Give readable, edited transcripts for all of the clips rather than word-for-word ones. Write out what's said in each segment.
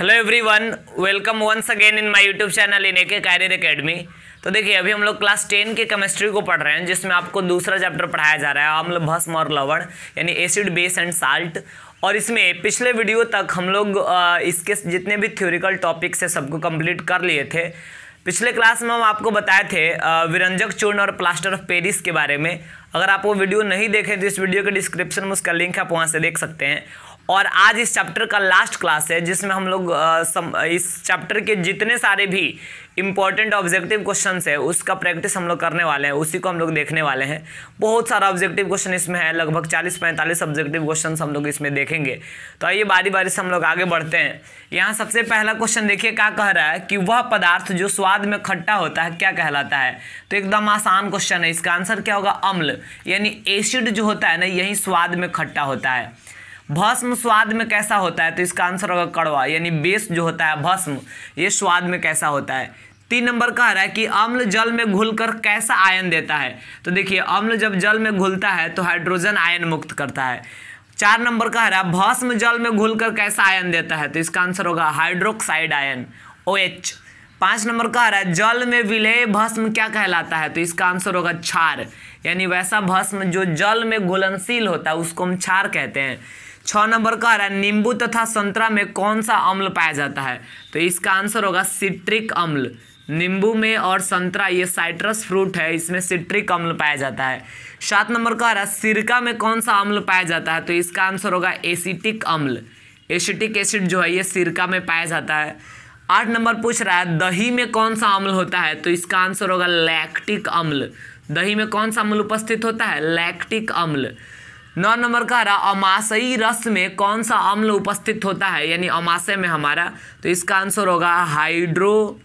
Hello everyone, welcome once again in my YouTube channel in AK career academy. तो देखिए, अभी हम लोग क्लास 10 के केमिस्ट्री को पढ़ रहे हैं, जिसमें आपको दूसरा चैप्टर पढ़ाया जा रहा है अम्ल, भस्म और लवण, यानी एसिड, बेस एंड साल्ट। और इसमें पिछले वीडियो तक हम लोग इसके जितने भी थ्योरिकल टॉपिक्स है सबको कंप्लीट कर लिए थे। पिछले क्लास में हम आपको बताए थे विरंजक चूर्ण और प्लास्टर ऑफ पेरिस के बारे में। अगर आप वो वीडियो नहीं देखें तो इस वीडियो के डिस्क्रिप्शन में उसका लिंक है, आप वहाँ से देख सकते हैं। और आज इस चैप्टर का लास्ट क्लास है, जिसमें हम लोग इस चैप्टर के जितने सारे भी इंपॉर्टेंट ऑब्जेक्टिव क्वेश्चंस है उसका प्रैक्टिस हम लोग करने वाले हैं, उसी को हम लोग देखने वाले हैं। बहुत सारा ऑब्जेक्टिव क्वेश्चन इसमें है, लगभग 40-45 ऑब्जेक्टिव क्वेश्चन हम लोग इसमें देखेंगे। तो आइए बारी बारी से हम लोग आगे बढ़ते हैं। यहाँ सबसे पहला क्वेश्चन देखिए, क्या कह रहा है कि वह पदार्थ जो स्वाद में खट्टा होता है क्या कहलाता है। तो एकदम आसान क्वेश्चन है, इसका आंसर क्या होगा? अम्ल, यानी एसिड जो होता है ना, यही स्वाद में खट्टा होता है। भस्म स्वाद में कैसा होता है? तो इसका आंसर होगा कड़वा, यानी बेस जो होता है भस्म, ये स्वाद में कैसा होता है। 3 नंबर कह रहा है कि अम्ल जल में घुलकर कैसा आयन देता है। तो देखिए, अम्ल जब जल में घुलता है तो हाइड्रोजन आयन मुक्त करता है। 4 नंबर कह रहा है भस्म जल में घुलकर कैसा आयन देता है। तो इसका आंसर होगा हाइड्रोक्साइड आयन, OH। 5 नंबर कह रहा है जल में विलेय भस्म क्या कहलाता है। तो इसका आंसर होगा क्षार, यानी वैसा भस्म जो जल में घुलनशील होता है उसको हम क्षार कहते हैं। 6 नंबर कह रहा है नींबू तथा संतरा में कौन सा अम्ल पाया जाता है। तो इसका आंसर होगा सिट्रिक अम्ल। नींबू में और संतरा, ये साइट्रस फ्रूट है, इसमें सिट्रिक अम्ल पाया जाता है। 7 नंबर कह रहा है सिरका में कौन सा अम्ल पाया जाता है। तो इसका आंसर होगा एसिटिक अम्ल। एसिटिक एसिड जो है ये सिरका में पाया जाता है। 8 नंबर पूछ रहा है दही में कौन सा अम्ल होता है। तो इसका आंसर होगा लैक्टिक अम्ल। दही में कौन सा अम्ल उपस्थित होता है? लैक्टिक अम्ल। 9 नंबर का रहा अमाशयी रस में कौन सा अम्ल उपस्थित होता है, यानी अमाशय में हमारा। तो इसका आंसर होगा हाइड्रोक्लोरिक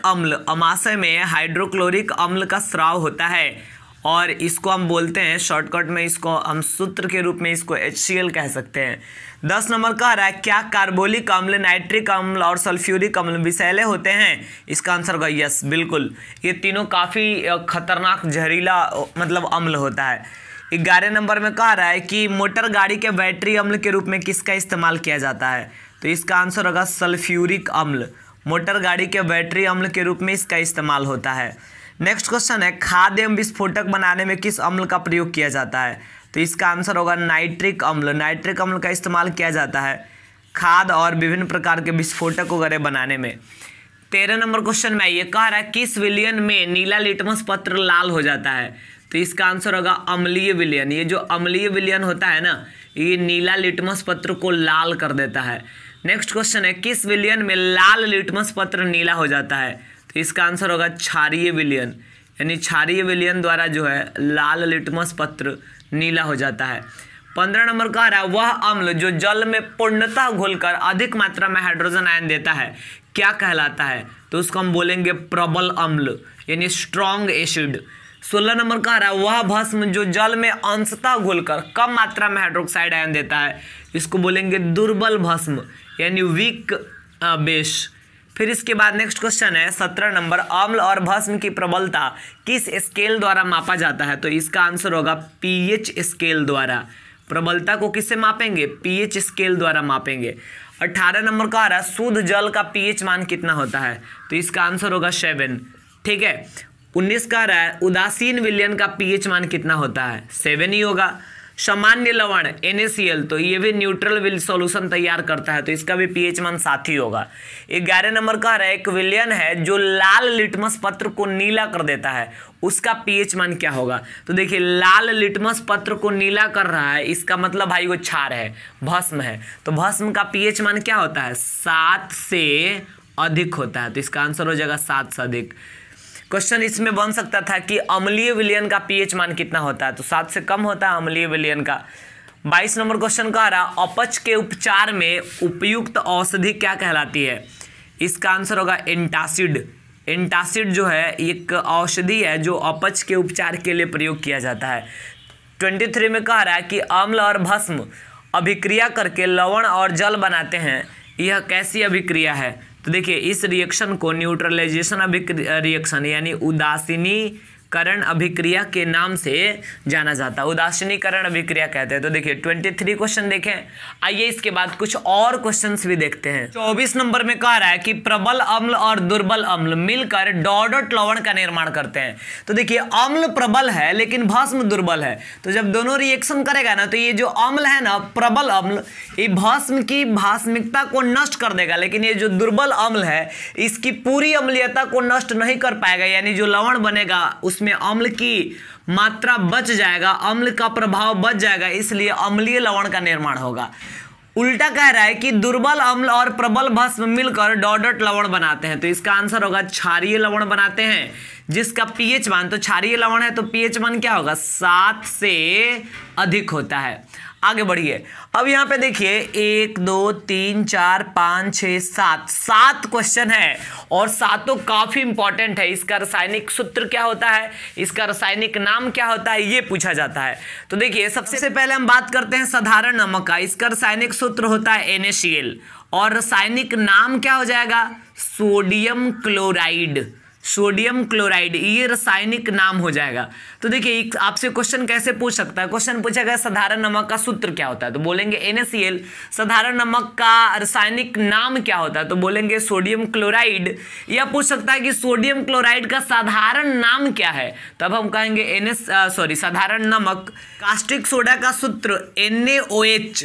अम्ल। अमाशय में हाइड्रोक्लोरिक अम्ल का स्राव होता है और इसको हम बोलते हैं शॉर्टकट में, इसको हम सूत्र के रूप में इसको HCl कह सकते हैं। 10 नंबर कह रहा है क्या कार्बोलिक अम्ल, नाइट्रिक अम्ल और सल्फ्यूरिक अम्ल विषैले होते हैं। इसका आंसर होगा यस, बिल्कुल। ये तीनों काफ़ी खतरनाक जहरीला मतलब अम्ल होता है। 11 नंबर में कह रहा है कि मोटर गाड़ी के बैटरी अम्ल के रूप में किसका इस्तेमाल किया जाता है। तो इसका आंसर होगा सल्फ्यूरिक अम्ल। मोटर गाड़ी के बैटरी अम्ल के रूप में इसका इस्तेमाल होता है। नेक्स्ट क्वेश्चन है खाद्य एवं विस्फोटक बनाने में किस अम्ल का प्रयोग किया जाता है। तो इसका आंसर होगा नाइट्रिक अम्ल। नाइट्रिक अम्ल का इस्तेमाल किया जाता है खाद और विभिन्न प्रकार के विस्फोटक वगैरह बनाने में। 13 नंबर क्वेश्चन में ये कह रहा है किस विलयन में नीला लिटमस पत्र लाल हो जाता है। तो इसका आंसर होगा अम्लीय विलयन। ये जो अम्लीय विलयन होता है ना, ये नीला लिटमस पत्र को लाल कर देता है। नेक्स्ट क्वेश्चन है किस विलयन में लाल लिटमस पत्र नीला हो जाता है। तो इसका आंसर होगा क्षारीय विलयन, यानी क्षारीय विलयन द्वारा जो है लाल लिटमस पत्र नीला हो जाता है। 15 नंबर कह रहा है वह अम्ल जो जल में पूर्णतः घुलकर अधिक मात्रा में हाइड्रोजन आयन देता है क्या कहलाता है। तो उसको हम बोलेंगे प्रबल अम्ल, यानी स्ट्रॉन्ग एसिड। 16 नंबर कह रहा है वह भस्म जो जल में अंशतः घुलकर कम मात्रा में हाइड्रोक्साइड आयन देता है, इसको बोलेंगे दुर्बल भस्म, यानी वीक बेस। फिर इसके बाद नेक्स्ट क्वेश्चन है 17 नंबर अम्ल और भस्म की प्रबलता किस स्केल द्वारा मापा जाता है। तो इसका आंसर होगा pH स्केल द्वारा। प्रबलता को किससे मापेंगे? pH स्केल द्वारा मापेंगे। 18 नंबर कह रहा है शुद्ध जल का pH मान कितना होता है। तो इसका आंसर होगा 7, ठीक है। 19 कह रहा है उदासीन विलयन का pH मान कितना होता है? 7 ही होगा। सामान्य लवण NaCl, तो ये भी न्यूट्रल सॉल्यूशन तैयार करता है, तो इसका भी pH मान 7 ही होगा। 11 नंबर कह रहा है एक विलयन है जो लाल लिटमस पत्र को नीला कर देता है, उसका pH मान क्या होगा। तो देखिए, लाल लिटमस पत्र को नीला कर रहा है, इसका मतलब भाई वो क्षार है, भस्म है। तो भस्म का pH मान क्या होता है? 7 से अधिक होता है। तो इसका आंसर हो जाएगा 7 से अधिक। क्वेश्चन इसमें बन सकता था कि अम्लीय विलयन का pH मान कितना होता है। तो 7 से कम होता है अम्लीय विलयन का। 22 नंबर क्वेश्चन कह रहा अपच के उपचार में उपयुक्त औषधि क्या कहलाती है। इसका आंसर होगा एंटासिड। एंटासिड जो है एक औषधि है जो अपच के उपचार के लिए प्रयोग किया जाता है। 23 में कह रहा है कि अम्ल और भस्म अभिक्रिया करके लवण और जल बनाते हैं, यह कैसी अभिक्रिया है। तो देखिए, इस रिएक्शन को न्यूट्रलाइजेशन रिएक्शन यानी उदासीनी करण अभिक्रिया के नाम से जाना जाता है, उदासीनीकरण अभिक्रिया कहते हैं। तो देखिए 23 क्वेश्चन देखें। आइए इसके बाद कुछ और क्वेश्चंस भी देखते हैं। 24 नंबर में कह रहा है कि प्रबल अम्ल और दुर्बल अम्ल मिलकर डॉट लवण का निर्माण करते हैं। तो देखिए अम्ल प्रबल है लेकिन भस्म दुर्बल है, तो जब दोनों रिएक्शन करेगा ना तो ये जो अम्ल है ना, प्रबल अम्ल, ये भस्म की भास्मिकता को नष्ट कर देगा, लेकिन ये जो दुर्बल अम्ल है इसकी पूरी अम्लीयता को नष्ट नहीं कर पाएगा, यानी जो लवण बनेगा उसमें अम्ल की मात्रा बच जाएगा, अम्ल का प्रभाव बच जाएगा, इसलिए अम्लीय लवण का निर्माण होगा। उल्टा कह रहा है कि दुर्बल अम्ल और प्रबल भस्म मिलकर डॉट लवण बनाते हैं, तो इसका आंसर होगा क्षारीय लवण बनाते हैं, जिसका पीएच मान, तो क्षारीय लवण है तो पीएच मान क्या होगा, 7 से अधिक होता है। आगे बढ़िए। अब यहाँ पे देखिए 1 2 3 4 5 6 7 क्वेश्चन है और सातों काफी इंपॉर्टेंट है। इसका रासायनिक सूत्र क्या होता है, इसका रासायनिक नाम क्या होता है, ये पूछा जाता है। तो देखिए सबसे पहले हम बात करते हैं साधारण नमक का। इसका रासायनिक सूत्र होता है NaCl और रासायनिक नाम क्या हो जाएगा, सोडियम क्लोराइड। सोडियम क्लोराइड ये रासायनिक नाम हो जाएगा। तो देखिए आपसे क्वेश्चन कैसे पूछ सकता है, क्वेश्चन पूछेगा साधारण नमक का सूत्र क्या होता है, तो बोलेंगे NaCl। साधारण नमक का रासायनिक नाम क्या होता है, तो बोलेंगे सोडियम क्लोराइड। या पूछ सकता है कि सोडियम क्लोराइड का साधारण नाम क्या है, तब हम कहेंगे साधारण नमक। कास्टिक सोडा का सूत्र NaOH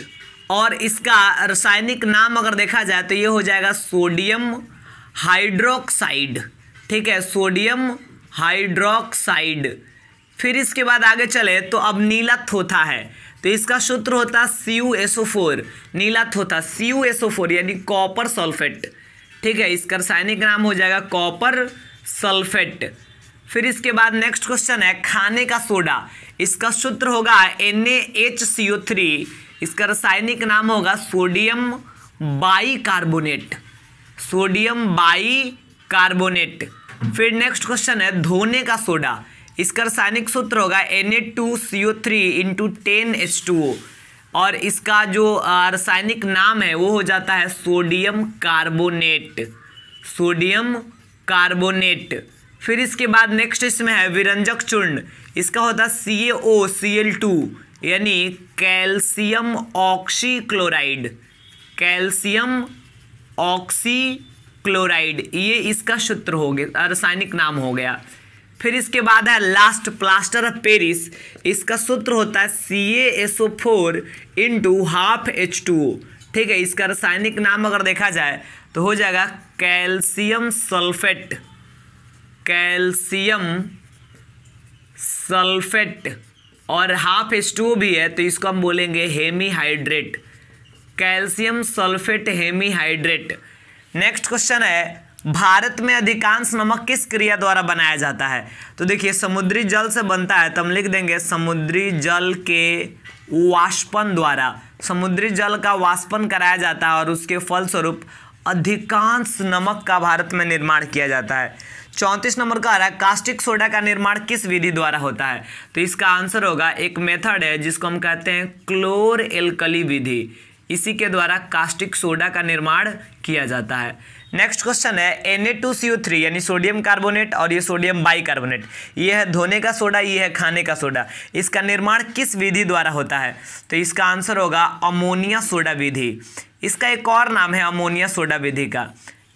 और इसका रासायनिक नाम अगर देखा जाए तो ये हो जाएगा सोडियम हाइड्रोक्साइड। ठीक है, सोडियम हाइड्रोक्साइड। फिर इसके बाद आगे चले तो अब नीला थोथा है, तो इसका सूत्र होता है CuSO4। नीला थोथा CuSO4 यानी कॉपर सल्फेट। ठीक है, इसका रासायनिक नाम हो जाएगा कॉपर सल्फेट। फिर इसके बाद नेक्स्ट क्वेश्चन है खाने का सोडा। इसका सूत्र होगा NaHCO3। इसका रासायनिक नाम होगा सोडियम बाइकार्बोनेट। Sodium bicarbonate. फिर नेक्स्ट क्वेश्चन है धोने का सोडा। इसका रासायनिक सूत्र होगा Na2CO3 × 10H2O और इसका जो रासायनिक नाम है वो हो जाता है सोडियम कार्बोनेट। Sodium carbonate. फिर इसके बाद नेक्स्ट इसमें है विरंजक चूर्ण। इसका होता है CaOCl2 यानी कैल्शियम ऑक्सीक्लोराइड। कैल्शियम ऑक्सीक्लोराइड ये इसका सूत्र हो गया, रासायनिक नाम हो गया। फिर इसके बाद है लास्ट प्लास्टर ऑफ पेरिस। इसका सूत्र होता है CaSO4 × ½ H2O। ठीक है, इसका रासायनिक नाम अगर देखा जाए तो हो जाएगा कैल्शियम सल्फेट। कैल्शियम सल्फेट और ½ H2O भी है तो इसको हम बोलेंगे hemihydrate. Calcium sulphate hemihydrate. Next question है भारत में अधिकांश नमक किस क्रिया द्वारा बनाया जाता है। तो देखिए समुद्री जल से बनता है तो हम लिख देंगे समुद्री जल के वाष्पन द्वारा। समुद्री जल का वाष्पन कराया जाता है और उसके फलस्वरूप अधिकांश नमक का भारत में निर्माण किया जाता है। 34 नंबर का आ रहा है कास्टिक सोडा का निर्माण किस विधि द्वारा होता है। तो इसका आंसर होगा एक मेथड है जिसको हम कहते हैं क्लोर एल्कली विधि। इसी के द्वारा कास्टिक सोडा का निर्माण किया जाता है। नेक्स्ट क्वेश्चन है Na2CO3 यानी सोडियम कार्बोनेट और ये सोडियम बाइकार्बोनेट। ये है धोने का सोडा, ये है खाने का सोडा। इसका निर्माण किस विधि द्वारा होता है। तो इसका आंसर होगा अमोनिया सोडा विधि। इसका एक और नाम है अमोनिया सोडा विधि का।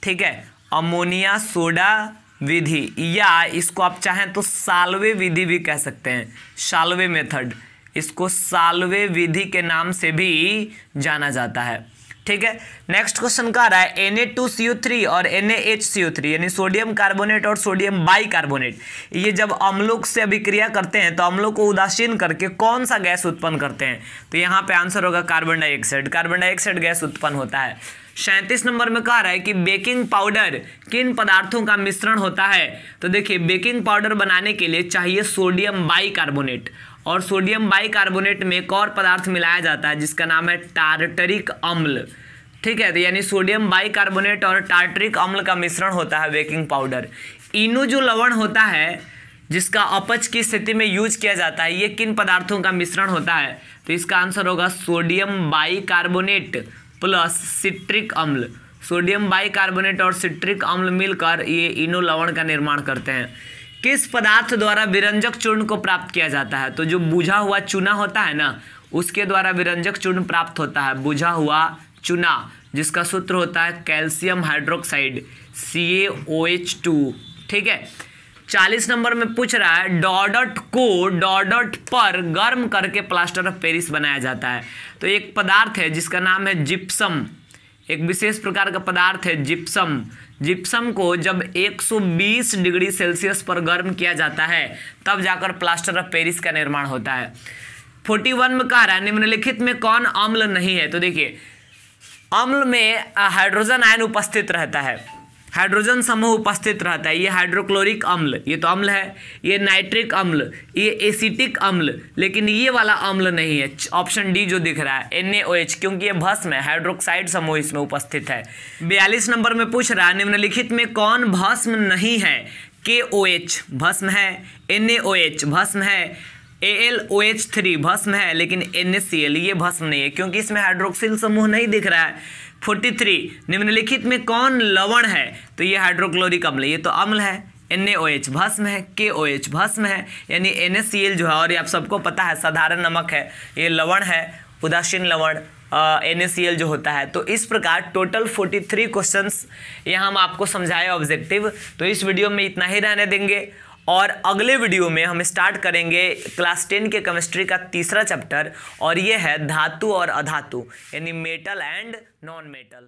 ठीक है, अमोनिया सोडा विधि या इसको आप चाहें तो साल्वे विधि भी कह सकते हैं। साल्वे मेथड, इसको साल्वे विधि के नाम से भी जाना जाता है। ठीक है, नेक्स्ट क्वेश्चन का आ रहा है Na2CO3 और NaHCO3 यानी सोडियम कार्बोनेट और सोडियम बाइकार्बोनेट ये जब अम्लों से अभिक्रिया करते हैं तो अम्लों को उदासीन करके कौन सा गैस उत्पन्न करते हैं। तो यहाँ पे आंसर होगा carbon dioxide. Carbon dioxide gas उत्पन्न होता है। 37 नंबर में कह रहा है कि बेकिंग पाउडर किन पदार्थों का मिश्रण होता है। तो देखिए बेकिंग पाउडर बनाने के लिए चाहिए सोडियम बाइकार्बोनेट और सोडियम बाइकार्बोनेट में एक और पदार्थ मिलाया जाता है जिसका नाम है टार्टरिक अम्ल। ठीक है, तो यानी सोडियम बाइकार्बोनेट और टार्टरिक अम्ल का मिश्रण होता है बेकिंग पाउडर। इनो जो लवण होता है जिसका अपच की स्थिति में यूज किया जाता है ये किन पदार्थों का मिश्रण होता है। तो इसका आंसर होगा सोडियम बाइकार्बोनेट प्लस सिट्रिक अम्ल। सोडियम बाइकार्बोनेट और सिट्रिक अम्ल मिलकर ये इनो लवण का निर्माण करते हैं। किस पदार्थ द्वारा विरंजक चूर्ण को प्राप्त किया जाता है? तो जो बुझा हुआ चूना होता है ना, उसके द्वारा विरंजक चूर्ण प्राप्त होता है, बुझा हुआ चूना, जिसका सूत्र होता है कैल्शियम हाइड्रोक्साइड CaOH2। ठीक है। 40 नंबर में पूछ रहा है डॉडट को डॉडट पर गर्म करके प्लास्टर ऑफ पेरिस बनाया जाता है। तो एक पदार्थ है जिसका नाम है जिप्सम, एक विशेष प्रकार का पदार्थ है जिप्सम। जिप्सम को जब 120 डिग्री सेल्सियस पर गर्म किया जाता है तब जाकर प्लास्टर ऑफ पेरिस का निर्माण होता है। 41 में कह रहा है निम्नलिखित में कौन अम्ल नहीं है? तो देखिए, अम्ल में हाइड्रोजन आयन उपस्थित रहता है, हाइड्रोजन समूह उपस्थित रहता है। ये हाइड्रोक्लोरिक अम्ल, ये तो अम्ल है, ये नाइट्रिक अम्ल, ये एसिटिक अम्ल, लेकिन ये वाला अम्ल नहीं है। ऑप्शन डी जो दिख रहा है NaOH, क्योंकि ये भस्म है, हाइड्रोक्साइड समूह इसमें उपस्थित है। 42 नंबर में पूछ रहा है निम्नलिखित में कौन भस्म नहीं है? KOH भस्म है, NaOH भस्म है, AlOH3 भस्म है, लेकिन NaCl ये भस्म नहीं है, क्योंकि इसमें हाइड्रोक्सिल समूह नहीं दिख रहा है। 43 निम्नलिखित में कौन लवण है? तो ये हाइड्रोक्लोरिक अम्ल, ये तो अम्ल है, NaOH भस्म है, KOH भस्म है, यानी NaCl जो है, और ये आप सबको पता है साधारण नमक है, ये लवण है, उदासीन लवण NaCl जो होता है। तो इस प्रकार टोटल 43 क्वेश्चंस यहाँ हम आपको समझाए ऑब्जेक्टिव। तो इस वीडियो में इतना ही रहने देंगे, और अगले वीडियो में हम स्टार्ट करेंगे क्लास 10 के केमिस्ट्री का तीसरा चैप्टर, और ये है धातु और अधातु, यानी मेटल एंड नॉन मेटल।